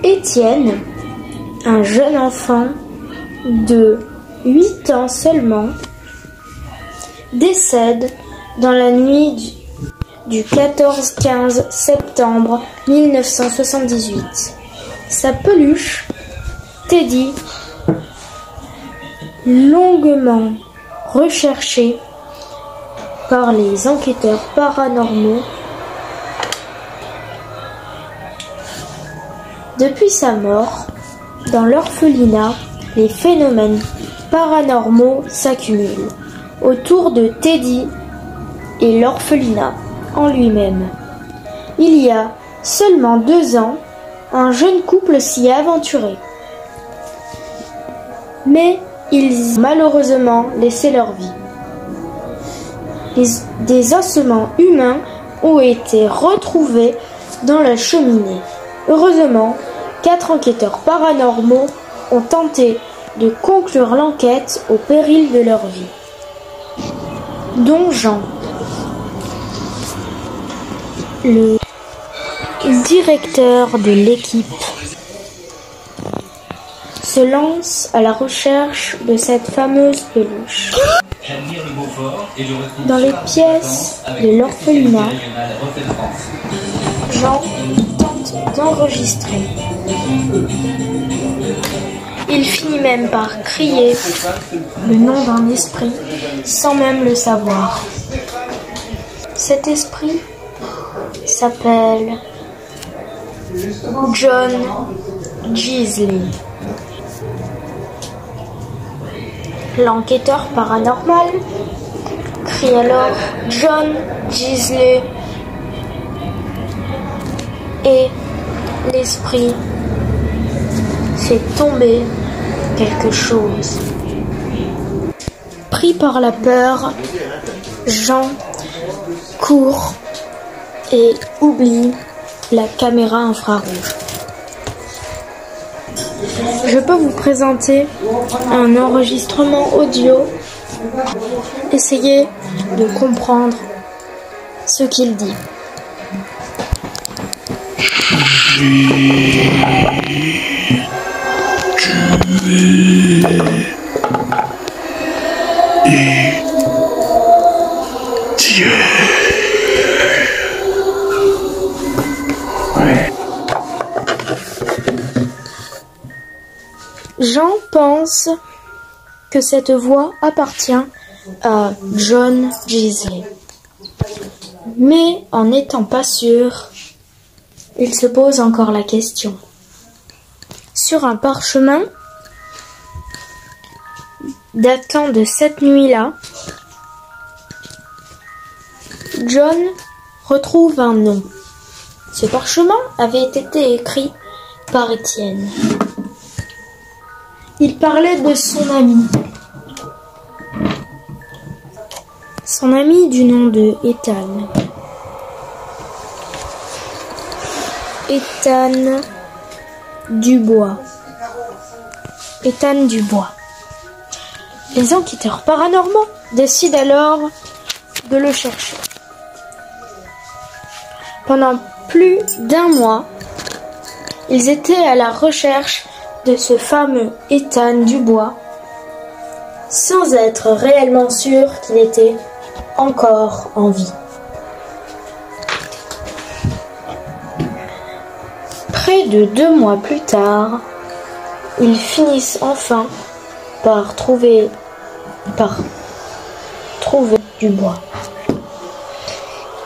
Étienne, un jeune enfant de 8 ans seulement, décède dans la nuit du 14-15 septembre 1978. Sa peluche, Teddy, longuement recherchée par les enquêteurs paranormaux, depuis sa mort, dans l'orphelinat, les phénomènes paranormaux s'accumulent autour de Teddy et l'orphelinat en lui-même. Il y a seulement 2 ans, un jeune couple s'y est aventuré. Mais ils ont malheureusement laissé leur vie. Des ossements humains ont été retrouvés dans la cheminée. Heureusement, 4 enquêteurs paranormaux ont tenté de conclure l'enquête au péril de leur vie, dont Jean, le directeur de l'équipe, se lance à la recherche de cette fameuse peluche. Dans les pièces de l'orphelinat, Jean tente d'enregistrer. Il finit même par crier le nom d'un esprit sans même le savoir. Cet esprit s'appelle John Gisli. L'enquêteur paranormal crie alors John Gisli et l'esprit fait tomber quelque chose. Pris par la peur, Jean court et oublie la caméra infrarouge. Je peux vous présenter un enregistrement audio. Essayez de comprendre ce qu'il dit. Jean pense que cette voix appartient à John Gisli. Mais en n'étant pas sûr, il se pose encore la question. Sur un parchemin datant de cette nuit-là, John retrouve un nom. Ce parchemin avait été écrit par Étienne. Il parlait de son ami. Son ami du nom de Ethan. Ethan Dubois. Ethan Dubois. Les enquêteurs paranormaux décident alors de le chercher. Pendant plus d'1 mois, ils étaient à la recherche de ce fameux Ethan Dubois, sans être réellement sûrs qu'il était encore en vie. Près de 2 mois plus tard, ils finissent enfin par trouver Dubois.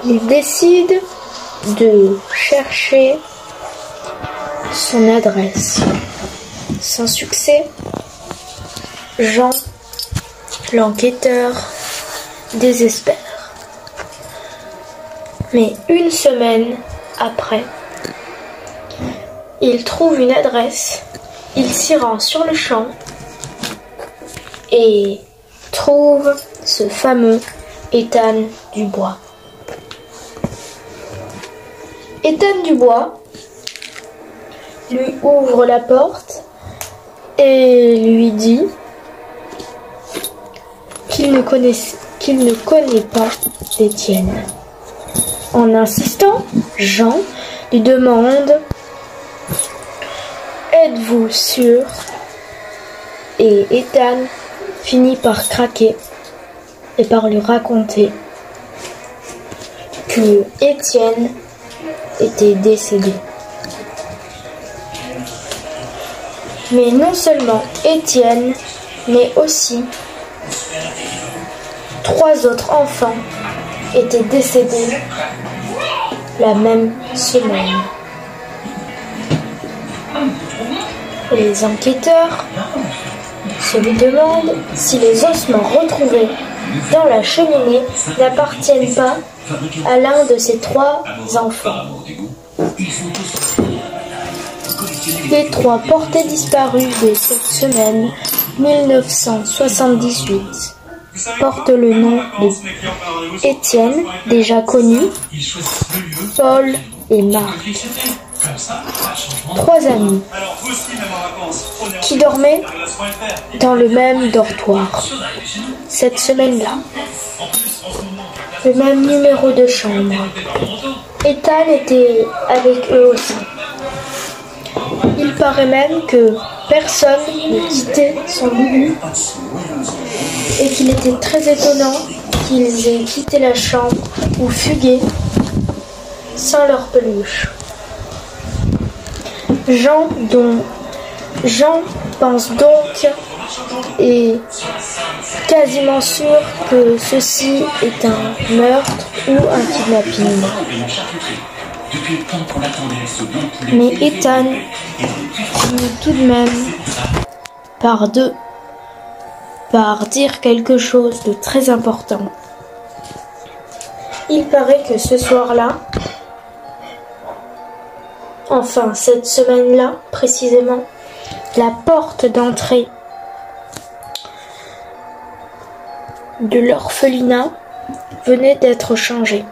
Ils décident de chercher son adresse. Sans succès, Jean, l'enquêteur, désespère. Mais 1 semaine après, il trouve une adresse, il s'y rend sur le champ et trouve ce fameux Ethan Dubois. Ethan Dubois lui ouvre la porte et lui dit qu'il qu'il ne connaît pas Étienne. En insistant, Jean lui demande « Êtes-vous sûr ?» Et Ethan finit par craquer et par lui raconter que Étienne était décédé. Mais non seulement Étienne, mais aussi 3 autres enfants étaient décédés la même semaine. Les enquêteurs se demandent si les ossements retrouvés dans la cheminée n'appartiennent pas à l'un de ces 3 enfants. Les 3 portés disparus de cette semaine 1978 portent le nom de Étienne, déjà connu, Paul et Marc, 3 amis qui dormaient dans le même dortoir cette semaine-là. Le même numéro de chambre. Ethan était avec eux aussi. Il paraît même que personne ne quittait son lit et qu'il était très étonnant qu'ils aient quitté la chambre ou fugué sans leur peluche. Jean pense donc et quasiment sûr que ceci est un meurtre ou un kidnapping. Mais Ethan finit tout de même par dire quelque chose de très important. Il paraît que ce soir-là, enfin cette semaine-là précisément, la porte d'entrée de l'orphelinat venait d'être changée.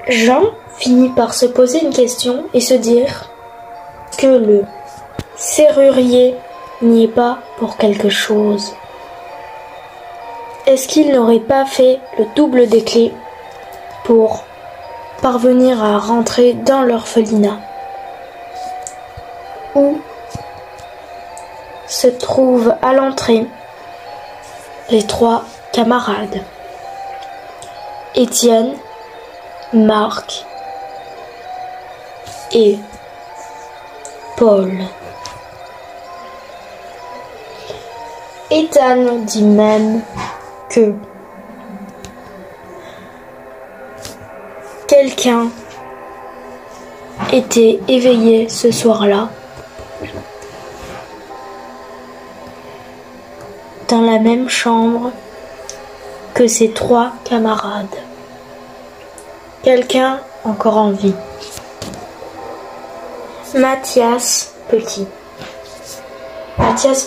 Jean finit par se poser une question et se dire que le serrurier n'y est pas pour quelque chose. Est-ce qu'il n'aurait pas fait le double des clés pour parvenir à rentrer dans l'orphelinat où se trouvent à l'entrée les 3 camarades, Étienne, Marc et Paul. Ethan dit même que quelqu'un était éveillé ce soir-là dans la même chambre que ses 3 camarades. Quelqu'un encore en vie. Mathias Petit. Mathias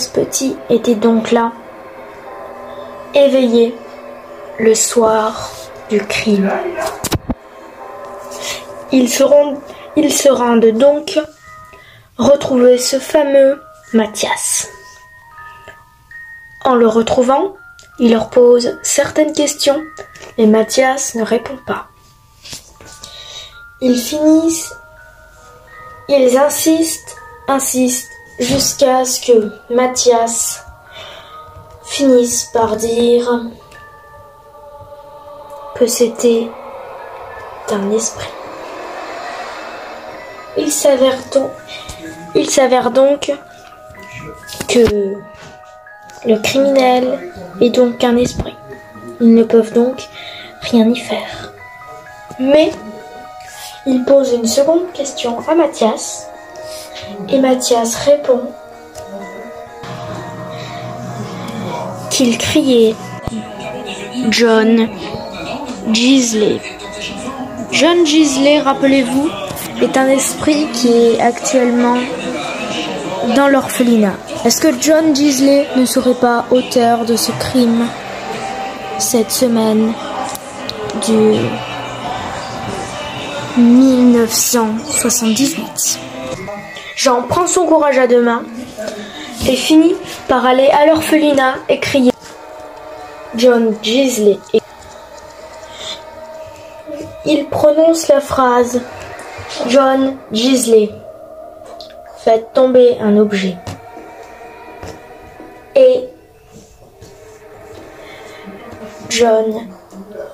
Petit était donc là, éveillé le soir du crime. Ils se rendent donc retrouver ce fameux Mathias. En le retrouvant, il leur pose certaines questions et Mathias ne répond pas. Ils insistent jusqu'à ce que Mathias finisse par dire que c'était un esprit. Il s'avère donc que le criminel est donc un esprit. Ils ne peuvent donc rien y faire. Mais il pose une seconde question à Mathias et Mathias répond qu'il criait John Gisley. John Gisley, rappelez-vous, est un esprit qui est actuellement dans l'orphelinat. Est-ce que John Gisley ne serait pas auteur de ce crime cette semaine du 1978? Jean prend son courage à 2 mains et finit par aller à l'orphelinat et crier John Gisli. Il prononce la phrase John Gisli, faites tomber un objet. Et John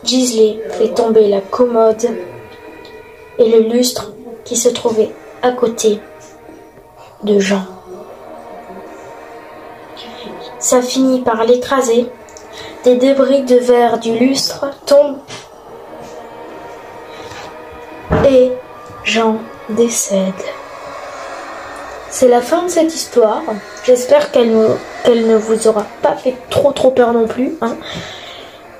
Gisli fait tomber la commode et le lustre qui se trouvait à côté de Jean. Ça finit par l'écraser. Des débris de verre du lustre tombent et Jean décède. C'est la fin de cette histoire. J'espère qu'elle ne vous aura pas fait trop peur non plus. Hein.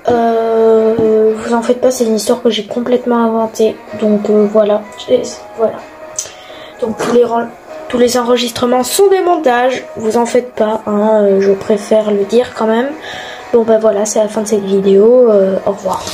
Vous en faites pas, c'est une histoire que j'ai complètement inventée. Donc voilà. Donc tous les enregistrements sont des montages. Vous en faites pas. Hein. Je préfère le dire quand même. Bon bah voilà, c'est la fin de cette vidéo. Au revoir.